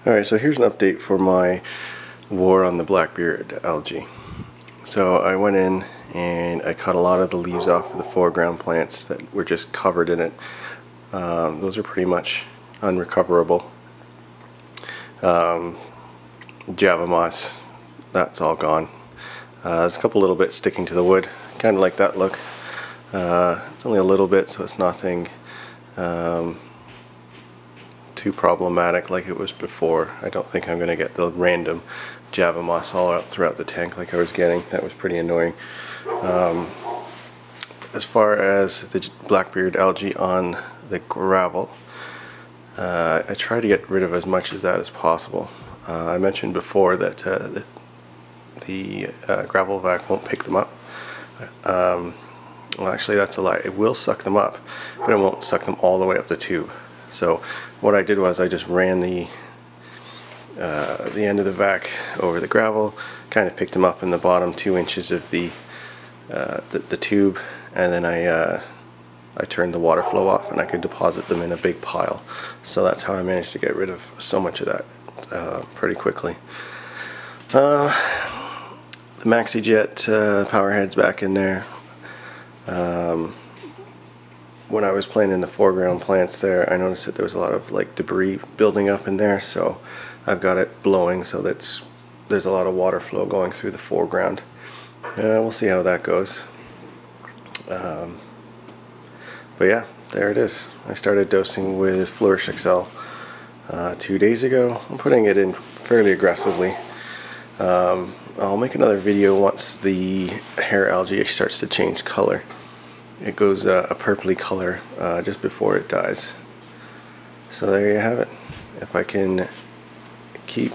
Alright, so here's an update for my war on the blackbeard algae. So I went in and I cut a lot of the leaves off of the foreground plants that were just covered in it. Those are pretty much unrecoverable. Java moss, that's all gone. There's a couple little bits sticking to the wood, kind of like that look. It's only a little bit, so it's nothing too problematic like it was before. I don't think I'm going to get the random Java moss all out throughout the tank like I was getting. That was pretty annoying. As far as the blackbeard algae on the gravel, I try to get rid of as much of that as possible. I mentioned before that the gravel vac won't pick them up. Well, actually that's a lie. It will suck them up, but it won't suck them all the way up the tube. So what I did was I just ran the end of the vac over the gravel, kind of picked them up in the bottom 2 inches of the tube, and then I turned the water flow off and I could deposit them in a big pile. So that's how I managed to get rid of so much of that pretty quickly. The MaxiJet power head's back in there. When I was playing in the foreground plants there, I noticed that there was a lot of like debris building up in there, so I've got it blowing so that there's a lot of water flow going through the foreground. We'll see how that goes. But yeah, there it is. I started dosing with Flourish Excel 2 days ago. I'm putting it in fairly aggressively. I'll make another video once the hair algae starts to change color. It goes a purpley color just before it dies. So there you have it. If I can keep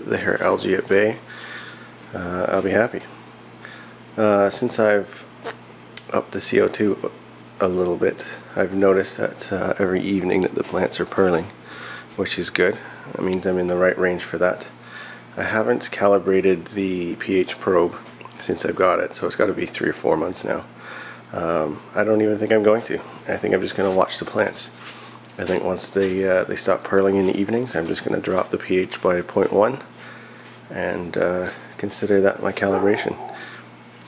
the hair algae at bay, I'll be happy. Since I've upped the CO2 a little bit, I've noticed that every evening that the plants are pearling, which is good. That means I'm in the right range for that. I haven't calibrated the pH probe since I've got it, so it's got to be 3 or 4 months now. I don't even think I'm going to. I think I'm just going to watch the plants. I think once they stop pearling in the evenings, I'm just going to drop the pH by 0.1 and consider that my calibration.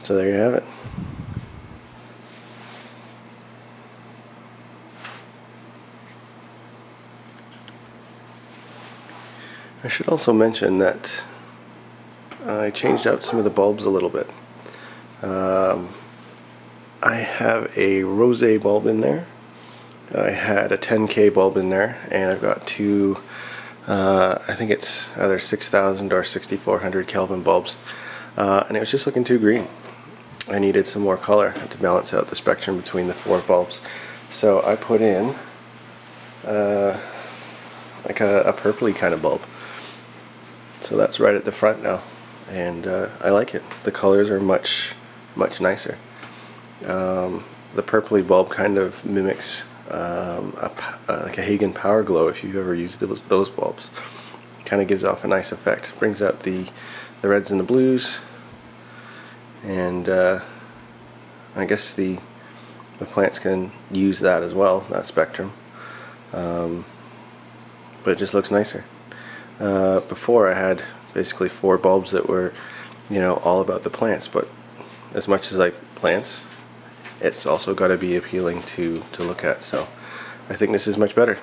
So there you have it. I should also mention that I changed out some of the bulbs a little bit. I have a rosé bulb in there. I had a 10K bulb in there, and I've got two, I think it's either 6,000 or 6,400 Kelvin bulbs, and it was just looking too green. I needed some more color to balance out the spectrum between the 4 bulbs. So I put in like a purpley kind of bulb. So that's right at the front now, and I like it. The colors are much nicer. The purpley bulb kind of mimics like a Hagen Power Glow, if you've ever used those bulbs. Kind of gives off a nice effect. Brings out the reds and the blues, and I guess the plants can use that as well, that spectrum. But it just looks nicer. Before I had basically 4 bulbs that were, you know, all about the plants, but as much as I like plants, it's also got to be appealing to look at, so I think this is much better.